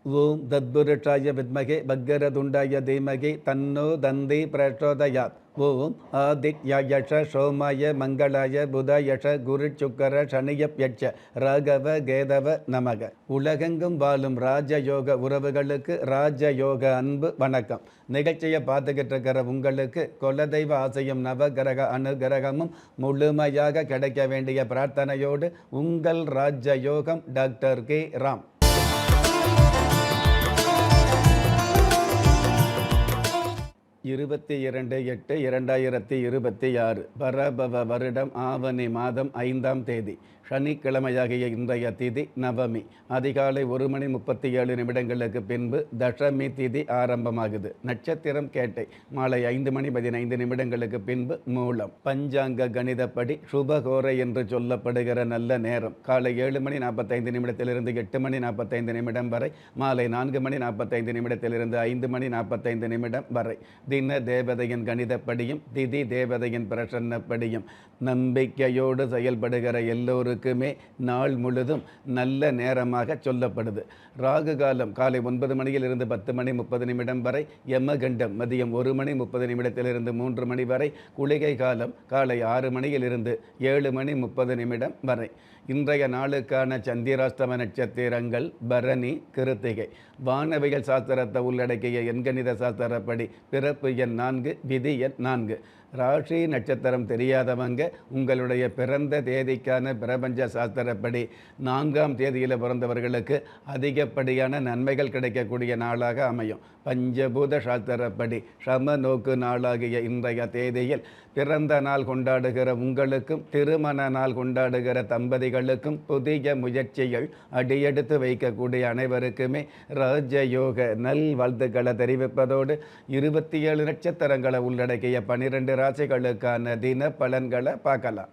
ஓம் தத்புருஷாய வித்மகே பக்கரதுண்டாய தீமகி தன்னோ தந்தி பிரச்சோதயாத். ஓம் ஆதித்யாயஷ சோமாய மங்களாய புதயஷ குரு சுக்கர சனியப்யட்ச ராகவ கேதவ நமக. உலகெங்கும் வாழும் ராஜயோக உறவுகளுக்கு ராஜயோக அன்பு வணக்கம். நிகழ்ச்சியை பார்த்துக்கிட்டு இருக்கிற உங்களுக்கு குலதெய்வ ஆசையும் நவகிரக அனுகிரகமும் முழுமையாக கிடைக்க வேண்டிய பிரார்த்தனையோடு உங்கள் ராஜயோகம் டாக்டர் கே ராம். 22/8/2026 பரபவ வருடம் ஆவணி மாதம் 5ஆம் தேதி சனிக்கிழமையாகிய இன்றைய திதி நவமி. அதிகாலை 1:37 பின்பு தசமி திதி ஆரம்பமாகுது. நட்சத்திரம் கேட்டை. மாலை 5:15 பின்பு மூலம். பஞ்சாங்க கணிதப்படி சுபகோரை என்று சொல்லப்படுகிற நல்ல நேரம் காலை 7:45 8:45 வரை, மாலை 4:45 5:45 வரை. தின தேவதையின் கணிதப்படியும் திதி தேவதையின் பிரசன்னப்படியும் நம்பிக்கையோடு செயல்படுகிற எல்லோருக்குமே நாள் முழுதும் நல்ல நேரமாக சொல்லப்படுது. ராகு காலம் காலை 9 10:30 வரை, யமகண்டம் மதியம் 1:30 3 வரை, குளிகை காலம் காலை 6 7:30 வரை. இன்றைய நாளுக்கான சந்திராஷ்டம நட்சத்திரங்கள் பரணி, கிருத்திகை. வானவியல் சாஸ்திரத்தை உள்ளடக்கிய எண்கணித சாஸ்திரப்படி பிறப்பு எண் 4, விதி எண் 4. ராசி நட்சத்திரம் தெரியாதவங்க உங்களுடைய பிறந்த தேதிக்கான பிரபஞ்ச சாஸ்திரப்படி 4ஆம் தேதியில் பிறந்தவர்களுக்கு அதிகப்படியான நன்மைகள் கிடைக்கக்கூடிய நாளாக அமையும். பஞ்சபூத சாஸ்திரப்படி சம நோக்கு நாளாகிய இன்றைய தேதியில் பிறந்த நாள் கொண்டாடுகிற உங்களுக்கும் திருமண நாள் கொண்டாடுகிற தம்பதிகளுக்கும் புதிய முயற்சிகள் அடியெடுத்து வைக்கக்கூடிய அனைவருக்குமே ராஜயோக நல் வாழ்த்துக்களை தெரிவிப்பதோடு 27 நட்சத்திரங்களை உள்ளடக்கிய 12 ராசிகளுக்கான தின பலன்களை பார்க்கலாம்.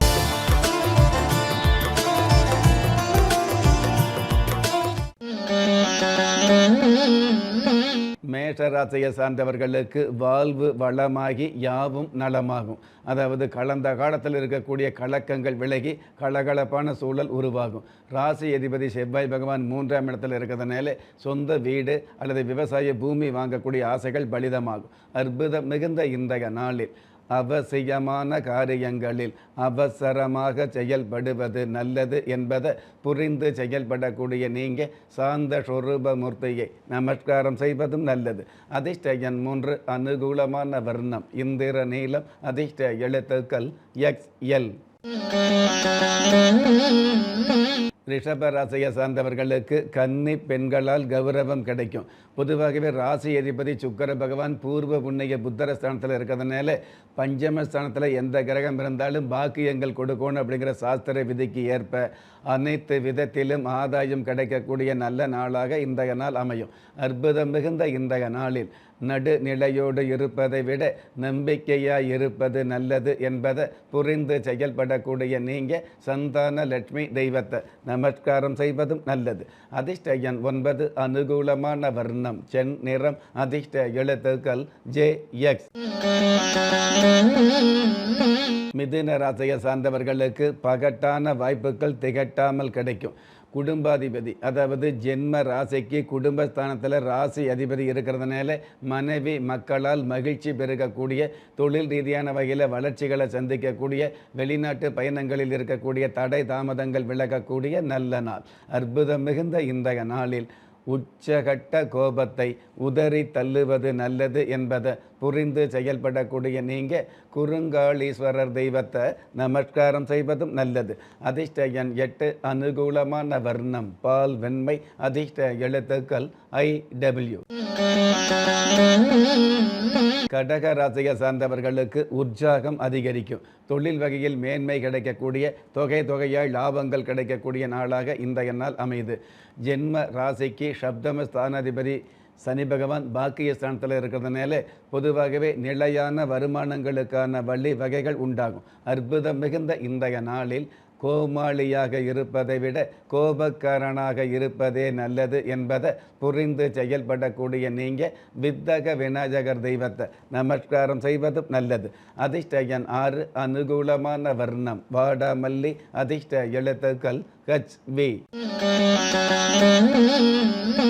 மேஷராசியை சார்ந்தவர்களுக்கு வாழ்வு வளமாகி யாவும் நலமாகும். அதாவது கடந்த காலத்தில் இருக்கக்கூடிய கலக்கங்கள் விலகி கலகலப்பான சூழல் உருவாகும். ராசி அதிபதி செவ்வாய் பகவான் 3ஆம் இடத்தில் இருக்கிறதுனால சொந்த வீடு அல்லது விவசாய பூமி வாங்கக்கூடிய ஆசைகள் பலிதமாகும். அற்புதம் மிகுந்த இன்றைய நாளில் அவசியமான காரியங்களில் அவசரமாக செயல்படுவது நல்லது என்பதை புரிந்து செயல்படக்கூடிய நீங்கள் சாந்த சொரூப மூர்த்தியை நமஸ்காரம் செய்வதும் நல்லது. அதிர்ஷ்ட எண் 3, அனுகூலமான வர்ணம் இந்திர நீலம், அதிர்ஷ்ட எழுத்துக்கள் XL. ரிஷபராசியை சார்ந்தவர்களுக்கு கன்னி பெண்களால் கௌரவம் கிடைக்கும். பொதுவாகவே ராசி அதிபதி சுக்கிர பகவான் பூர்வ புண்ணிய புத்தர ஸ்தானத்தில் இருக்கிறதுனால பஞ்சமஸ்தானத்தில் எந்த கிரகம் இருந்தாலும் பாக்கியங்கள் கொடுக்கணும் அப்படிங்கிற சாஸ்திர விதிக்கு ஏற்ப அனைத்து விதத்திலும் ஆதாயம் கிடைக்கக்கூடிய நல்ல நாளாக இன்றைய நாள் அமையும். அற்புதம் மிகுந்த இன்றைய நாளில் நடுநிலையோடு இருப்பதை விட நம்பிக்கையாய் இருப்பது நல்லது என்பதை புரிந்து செயல்படக்கூடிய நீங்கள் சந்தான லட்சுமி தெய்வத்தை நமஸ்காரம் செய்வதும் நல்லது. அதிர்ஷ்ட எண் 9, அனுகூலமான வர்ணம் சென் நிறம், அதிர்ஷ்ட எழுத்துக்கள் JX. மிதுன ராசியை சார்ந்தவர்களுக்கு பகட்டான வாய்ப்புகள் திகட்டாமல் கிடைக்கும். குடும்பாதிபதி அதாவது ஜென்ம ராசிக்கு குடும்பஸ்தானத்தில் ராசி அதிபதி இருக்கிறதுனால மனைவி மக்களால் மகிழ்ச்சி பெருகக்கூடிய, தொழில் ரீதியான வகையில் வளர்ச்சிகளை சந்திக்கக்கூடிய, வெளிநாட்டு பயணங்களில் இருக்கக்கூடிய தடை தாமதங்கள் விலகக்கூடிய நல்ல நாள். அற்புதம் மிகுந்த இன்றைய நாளில் உச்சகட்ட கோபத்தை உதறி தள்ளுவது நல்லது என்பதை புரிந்து செயல்படக்கூடிய நீங்கள் குறுங்காளீஸ்வரர் தெய்வத்தை நமஸ்காரம் செய்வதும் நல்லது. அதிர்ஷ்ட எண் 8, அனுகூலமான வர்ணம் பால் வெண்மை, அதிர்ஷ்ட எழுத்துக்கள் IW. கடக ராசியை சார்ந்தவர்களுக்கு உற்சாகம் அதிகரிக்கும். தொழில் வகையில் மேன்மை கிடைக்கக்கூடிய, தொகையாய் லாபங்கள் கிடைக்கக்கூடிய நாளாக இன்றைய நாள் அமையுது. ஜென்ம ராசிக்கு சப்தம ஸ்தானாதிபதி சனி பகவான் பாக்கிய ஸ்தானத்தில் இருக்கிறதுனால பொதுவாகவே நிலையான வருமானங்களுக்கான வழி வகைகள் உண்டாகும். அற்புதம் மிகுந்த இன்றைய நாளில் கோமாளியாக இருப்பதை விட கோபக்காரனாக இருப்பதே நல்லது என்பதை புரிந்து செயல்படக்கூடிய நீங்கள் வித்தக விநாயகர் தெய்வத்தை நமஸ்காரம் செய்வதும் நல்லது. அதிர்ஷ்ட எண் 6, அனுகூலமான வர்ணம் வாடாமல்லி, அதிர்ஷ்ட எழுத்துக்கள் HV.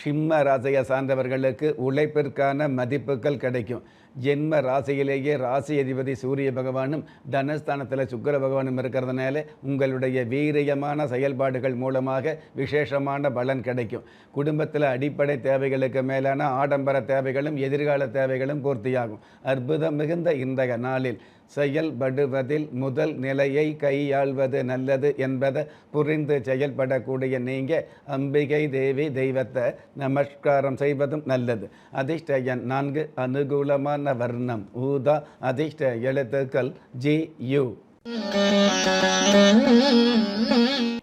சிம்ம ராசியை சார்ந்தவர்களுக்கு உழைப்பிற்கான மதிப்புகள் கிடைக்கும். ஜென்ம ராசியிலேயே ராசி அதிபதி சூரிய பகவானும் தனஸ்தானத்தில் சுக்கிர பகவானும் இருக்கிறதுனால உங்களுடைய வீரியமான செயல்பாடுகள் மூலமாக விசேஷமான பலன் கிடைக்கும். குடும்பத்தில் அடிப்படை தேவைகளுக்கு மேலான ஆடம்பர தேவைகளும் எதிர்கால தேவைகளும் பூர்த்தியாகும். அற்புதம் மிகுந்த இன்றைய நாளில் செயல்படுவதில் முதல் நிலையை கையாள்வது நல்லது என்பதை புரிந்து செயல்படக்கூடிய நீங்கள் அம்பிகை தேவி தெய்வத்தை நமஸ்காரம் செய்வதும் நல்லது. அதிர்ஷ்ட எண் 4, அனுகூலமான வர்ணம் ஊதா, அதிர்ஷ்ட எழுத்துக்கள் GU.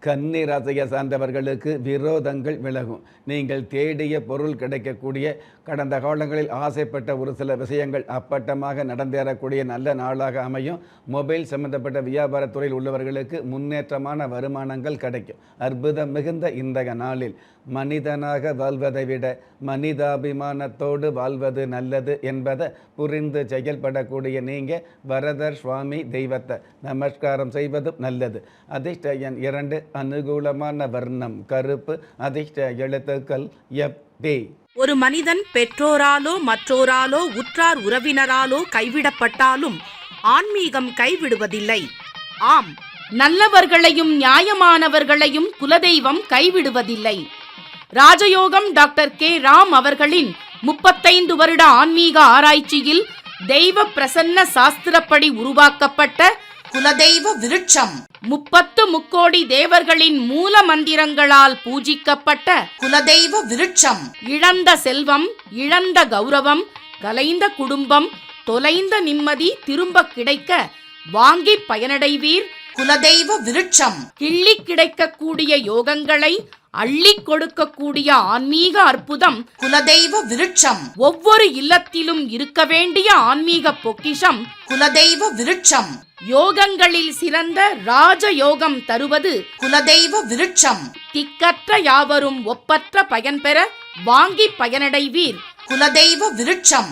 கன்னி ராசியை சார்ந்தவர்களுக்கு விரோதங்கள் விலகும். நீங்கள் தேடிய பொருள் கிடைக்கக்கூடிய, கடந்த காலங்களில் ஆசைப்பட்ட ஒரு சில விஷயங்கள் அப்பட்டமாக நடந்தேறக்கூடிய நல்ல நாளாக அமையும். மொபைல் சம்பந்தப்பட்ட வியாபாரத்துறையில் உள்ளவர்களுக்கு முன்னேற்றமான வருமானங்கள் கிடைக்கும். அற்புதம் மிகுந்த இன்றைய நாளில் மனிதனாக வாழ்வதை விட மனிதாபிமானத்தோடு வாழ்வது நல்லது என்பதை புரிந்து செயல்படக்கூடிய நீங்கள் வரதர் சுவாமி தெய்வத்தை நமஸ்காரம் செய்வதும் நல்லது. அதிர்ஷ்ட எண் 2, அனுகூலமான வர்ணம் கருப்பு, அதிர்ஷ்ட எழுத்துக்கள் FD. ஒரு மனிதன் பெற்றோராலோ மற்றோராலோ உற்றார் உறவினராலோ கைவிடப்பட்டாலும் ஆன்மீகம் கைவிடுவதில்லை. ஆம், நல்லவர்களையும் நியாயமானவர்களையும் குலதெய்வம் கைவிடுவதில்லை. ராஜயோகம் டாக்டர் K. ராம் அவர்களின் 35 வருட ஆன்மீக ஆராய்ச்சியில் தெய்வ பிரசன்ன சாஸ்திரப்படி உருவாக்கப்பட்ட குலதெய்வ விருட்சம், 30 முக்கோடி தேவர்களின் மூல மந்திரங்களால் பூஜிக்கப்பட்ட குலதெய்வ விருட்சம். இழந்த செல்வம், இழந்த கௌரவம், கலைந்த குடும்பம், தொலைந்த நிம்மதி திரும்ப கிடைக்க வாங்கி பயனடைவீர். குலதெய்வ விருட்சம் கிள்ளி கிடைக்கக்கூடிய யோகங்களை அள்ளி கொடுக்கக்கூடிய ஆன்மீக அற்புதம் குலதெய்வ விருட்சம். ஒவ்வொரு இல்லத்திலும் இருக்க வேண்டிய ஆன்மீக பொக்கிஷம் குலதெய்வ விருட்சம். யோகங்களில் சிறந்த ராஜயோகம் தருவது குலதெய்வ விருட்சம். திக்கற்ற யாவரும் ஒப்பற்ற பயன் பெற வாங்கி பயனடைவீர். குலதெய்வ விருட்சம்.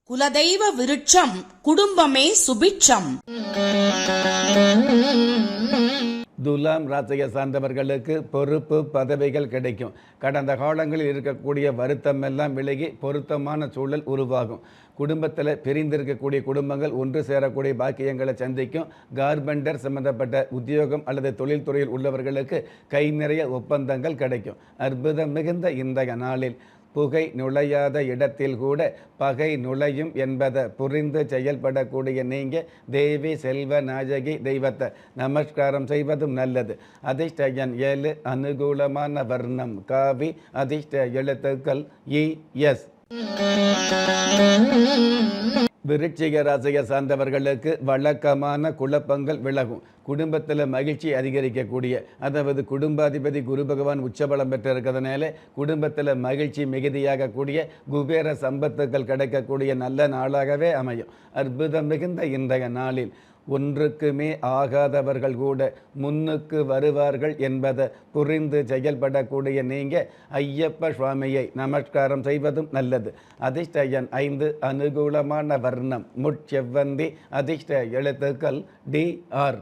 குலதெய்வ விருட்சம் குடும்பமே சுபிட்சம். துலாம் ராசியை சார்ந்தவர்களுக்கு பொறுப்பு பதவிகள் கிடைக்கும். கடந்த காலங்களில் இருக்கக்கூடிய வருத்தம் எல்லாம் விலகி பொருத்தமான சூழல் உருவாகும். குடும்பத்தில் பிரிந்திருக்கக்கூடிய குடும்பங்கள் ஒன்று சேரக்கூடிய பாக்கியங்களை சந்திக்கும். கார்பெண்டர் சம்பந்தப்பட்ட உத்தியோகம் அல்லது தொழில்துறையில் உள்ளவர்களுக்கு கை நிறைய ஒப்பந்தங்கள் கிடைக்கும். அற்புதம் மிகுந்த இன்றைய நாளில் புகை நுழையாத இடத்தில் கூட பகை நுழையும் என்பதை புரிந்து செயல்படக்கூடிய நீங்கள் தேவி செல்வ நாயகி தெய்வத்தை நமஸ்காரம் செய்வதும் நல்லது. அதிர்ஷ்ட எண் 7, அனுகூலமான வர்ணம் காவி, அதிர்ஷ்ட எழுத்துக்கள் ES. விருச்சிக ராசியை சார்ந்தவர்களுக்கு வழக்கமான குழப்பங்கள் விலகும். குடும்பத்தில் மகிழ்ச்சி அதிகரிக்கக்கூடிய, அதாவது குடும்பாதிபதி குரு பகவான் உச்சபலம் பெற்றிருக்கிறதுனால குடும்பத்தில் மகிழ்ச்சி மிகுதியாகக்கூடிய, குபேர சம்பத்துக்கள் கிடைக்கக்கூடிய நல்ல நாளாகவே அமையும். அற்புதம் மிகுந்த இன்றைய நாளில் ஒன்றுக்குமே ஆகாதவர்கள் கூட முன்னுக்கு வருவார்கள் என்பதை புரிந்து செயல்படக்கூடிய நீங்கள் ஐயப்ப சுவாமியை நமஸ்காரம் செய்வதும் நல்லது. அதிர்ஷ்ட எண் 5, அனுகூலமான வர்ணம் முட்செவ்வந்தி, அதிர்ஷ்ட எழுத்துக்கள் DR.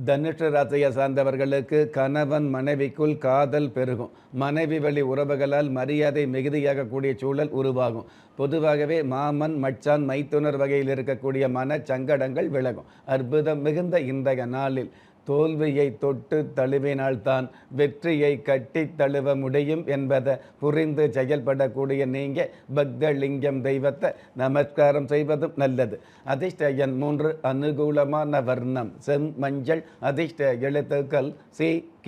தனுஷ ராசியை சார்ந்தவர்களுக்கு கணவன் மனைவிக்குள் காதல் பெருகும். மனைவி வழி உறவுகளால் மரியாதை மிகுதியாகக்கூடிய சூழல் உருவாகும். பொதுவாகவே மாமன் மச்சான் மைத்துனர் வகையில் இருக்கக்கூடிய மன சங்கடங்கள் விலகும். அற்புதம் மிகுந்த இன்றைய நாளில் தோல்வியை தொட்டு தழுவினால்தான் வெற்றியை கட்டி தழுவ முடியும் என்பதை புரிந்து செயல்படக்கூடிய நீங்கள் பக்தலிங்கம் தெய்வத்தை நமஸ்காரம் செய்வதும் நல்லது. அதிர்ஷ்ட எண் 3, அனுகூலமான வர்ணம் செம் மஞ்சள், அதிர்ஷ்ட எழுத்துக்கள் CQ.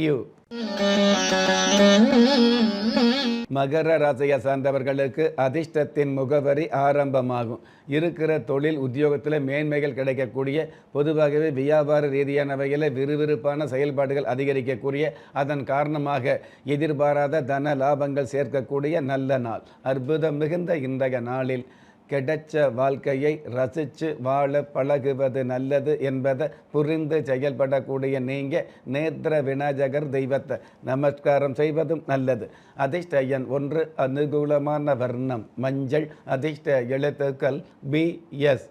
மகர ராசியை சார்ந்தவர்களுக்கு அதிர்ஷ்டத்தின் முகவரி ஆரம்பமாகும். இருக்கிற தொழில் உத்தியோகத்தில் மேன்மைகள் கிடைக்கக்கூடிய, பொதுவாகவே வியாபார ரீதியான வகையில் விறுவிறுப்பான செயல்பாடுகள் அதிகரிக்கக்கூடிய, அதன் காரணமாக எதிர்பாராத தன லாபங்கள் சேர்க்கக்கூடிய நல்ல நாள். அற்புதம் மிகுந்த இன்றைய நாளில் கிடைச்ச வாழ்க்கையை ரசித்து வாழ பழகுவது நல்லது என்பதை புரிந்து செயல்படக்கூடிய நீங்கள் நேத்திர விநாயகர் தெய்வத்தை நமஸ்காரம் செய்வதும் நல்லது. அதிர்ஷ்ட எண் 1, அனுகூலமான வர்ணம் மஞ்சள், அதிர்ஷ்ட எழுத்துக்கள் BS.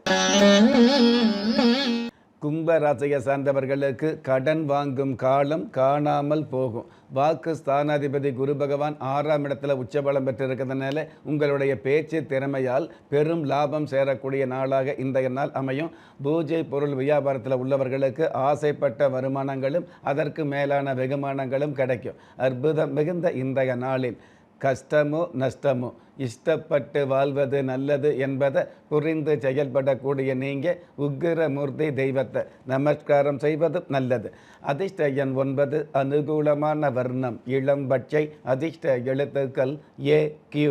கும்பராசியை சார்ந்தவர்களுக்கு கடன் வாங்கும் காலம் காணாமல் போகும். வாக்கு ஸ்தானாதிபதி குரு பகவான் 6ஆம் இடத்துல உச்சபலம் பெற்றிருக்கிறதுனால உங்களுடைய பேச்சு திறமையால் பெரும் லாபம் சேரக்கூடிய நாளாக இன்றைய நாள் அமையும். பூஜை பொருள் வியாபாரத்தில் உள்ளவர்களுக்கு ஆசைப்பட்ட வருமானங்களும் அதற்கு மேலான வெகுமானங்களும் கிடைக்கும். அற்புதம் மிகுந்த இன்றைய நாளில் கஷ்டமோ நஷ்டமோ இஷ்டப்பட்டு வாழ்வது நல்லது என்பதை புரிந்து செயல்படக்கூடிய நீங்கள் உக்கிரமூர்த்தி தெய்வத்தை நமஸ்காரம் செய்வதும் நல்லது. அதிர்ஷ்ட எண் 9, அனுகூலமான வர்ணம் இளம் பச்சை, அதிர்ஷ்ட எழுத்துக்கள் AQ.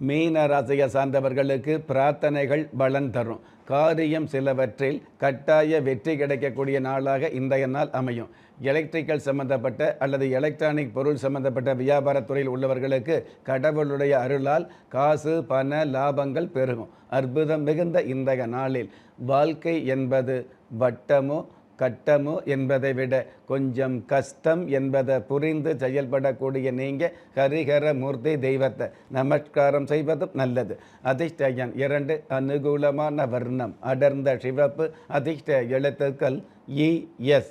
மீன ராசியை சார்ந்தவர்களுக்கு பிரார்த்தனைகள் பலன் தரும். காரியம் சிலவற்றில் கட்டாய வெற்றி கிடைக்கக்கூடிய நாளாக இன்றைய நாள் அமையும். எலக்ட்ரிக்கல் சம்பந்தப்பட்ட அல்லது எலக்ட்ரானிக் பொருள் சம்பந்தப்பட்ட வியாபாரத்துறையில் உள்ளவர்களுக்கு கடவுளுடைய அருளால் காசு பண லாபங்கள் பெருகும். அற்புதம் மிகுந்த இன்றைய நாளில் வாழ்க்கை என்பது வட்டமோ கட்டமோ என்பதை விட கொஞ்சம் கஷ்டம் என்பதை புரிந்து செயல்படக்கூடிய நீங்கள் ஹரிஹர மூர்த்தி தெய்வத்தை நமஸ்காரம் செய்வதும் நல்லது. அதிர்ஷ்ட எண் 2, அனுகூலமான வர்ணம் அடர்ந்த சிவப்பு, அதிர்ஷ்ட எழுத்துக்கள் ES.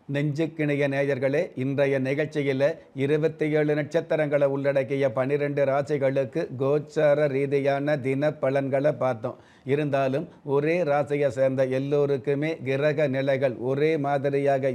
நெஞ்சுக்கிணைய நேயர்களே, இன்றைய நிகழ்ச்சியில் 27 நட்சத்திரங்களை உள்ளடக்கிய 12 ராசிகளுக்கு கோச்சார ரீதியான தின பலன்களை பார்த்தோம். இருந்தாலும் ஒரே ராசியை சேர்ந்த எல்லோருக்குமே கிரக நிலைகள் ஒரே மாதிரியாக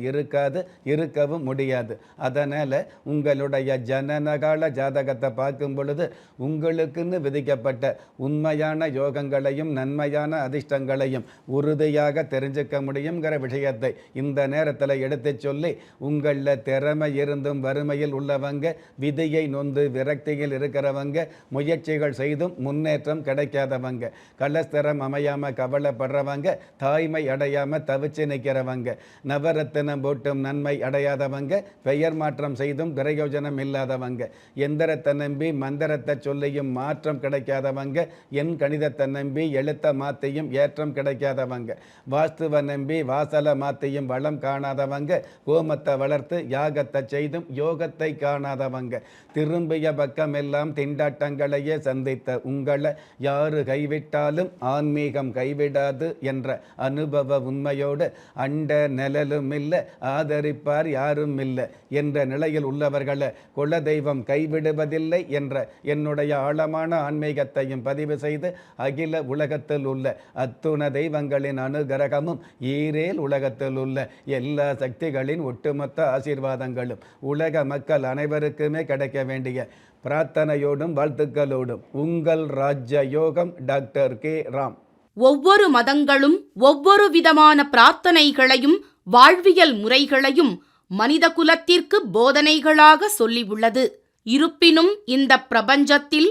இருக்கவும் முடியாது. அதனால் உங்களுடைய ஜனனகால ஜாதகத்தை பார்க்கும் பொழுது உங்களுக்குன்னு விதிக்கப்பட்ட உண்மையான யோகங்களையும் நன்மையான அதிர்ஷ்டங்களையும் உறுதியாக தெரிஞ்சுக்க முடியுங்கிற விஷயத்தை இந்த நேரத்தில் எடுத்து சொல்லி, உங்களில் திறமை இருந்தும் வறுமையில் உள்ளவங்க, விதியை நொந்து விரக்தியில் இருக்கிறவங்க, முயற்சிகள் செய்தும் முன்னேற்றம் கிடைக்காதவங்க, கலஸ்தரம் அமையாமல் கவலைப்படுறவங்க, தாய்மை அடையாமல் தவிச்சு நிற்கிறவங்க, நவரத்தினம் போட்டும் நன்மை அடையாதவங்க, பெயர் மாற்றம் செய்தும் பிரயோஜனம் இல்லாதவங்க, எந்திரத்தை நம்பி மந்திரத்தை சொல்லியும் மாற்றம் கிடைக்காதவங்க, என் கணிதத்தை நம்பி எழுத்த மாற்றியும் ஏற்றம் கிடைக்காதவங்க, வாஸ்துவை நம்பி வாசலை மாற்றியும் வளம் காணாதவங்க, கோமத்தை வளர்த்து யாகத்தை செய்தும் யோகத்தை காணாதவங்க, திரும்பிய பக்கமெல்லாம் திண்டாட்டங்களையே சந்தித்த உங்களை யாரு கைவிட்டாலும் ஆன்மீகம் கைவிடாது என்ற அனுபவ உண்மையோடு அண்ட நிழலும் இல்லை, ஆதரிப்பார் யாரும் இல்லை என்ற நிலையில் உள்ளவர்களை குலதெய்வம் கைவிடுவதில்லை என்ற என்னுடைய ஆழமான ஆன்மீகத்தையும் பதிவு செய்து அகில உலகத்தில் உள்ள அத்துண தெய்வங்களின் அனுகிரகமும் ஈரேல் உலகத்தில் உள்ள எல்லா சக்திகளின் ஒட்டுமொத்த ஆசீர்வாதங்களும் உலக மக்கள் அனைவருக்குமே கிடைக்க வேண்டிய பிரார்த்தனையோடும் வாழ்த்துக்களோடும் உங்கள் ராஜ்ய யோகம் டாக்டர் K. ராம். ஒவ்வொரு மதங்களும் ஒவ்வொரு விதமான பிரார்த்தனைகளையும் வாழ்வியல் முறைகளையும் மனித குலத்திற்கு போதனைகளாக சொல்லியுள்ளது. இருப்பினும் இந்த பிரபஞ்சத்தில்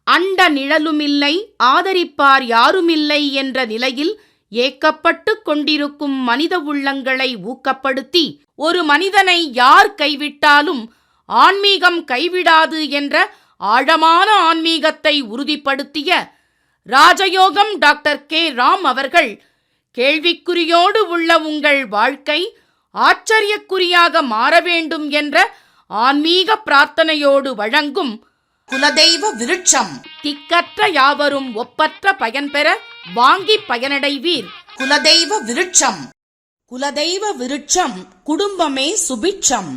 அண்ட நிழலுமில்லை, ஆதரிப்பார் யாருமில்லை என்ற நிலையில் ஏக்கப்பட்டு கொண்டிருக்கும் மனித உள்ளங்களை ஊக்கப்படுத்தி, ஒரு மனிதனை யார் கைவிட்டாலும் ஆன்மீகம் கைவிடாது என்ற ஆழமான ஆன்மீகத்தை உறுதிப்படுத்திய ராஜயோகம் டாக்டர் K. ராம் அவர்கள் கேள்விக்குறியோடு உள்ள உங்கள் வாழ்க்கை ஆச்சரியக்குறியாக மாற வேண்டும் என்ற ஆன்மீக பிரார்த்தனையோடு வழங்கும் குலதெய்வ விருட்சம். திக்கற்ற யாவரும் ஒப்பற்ற பயன்பெற வாங்கி பயனடைவீர். குலதெய்வ விருட்சம். குலதெய்வ விருட்சம் குடும்பமே சுபிட்சம்.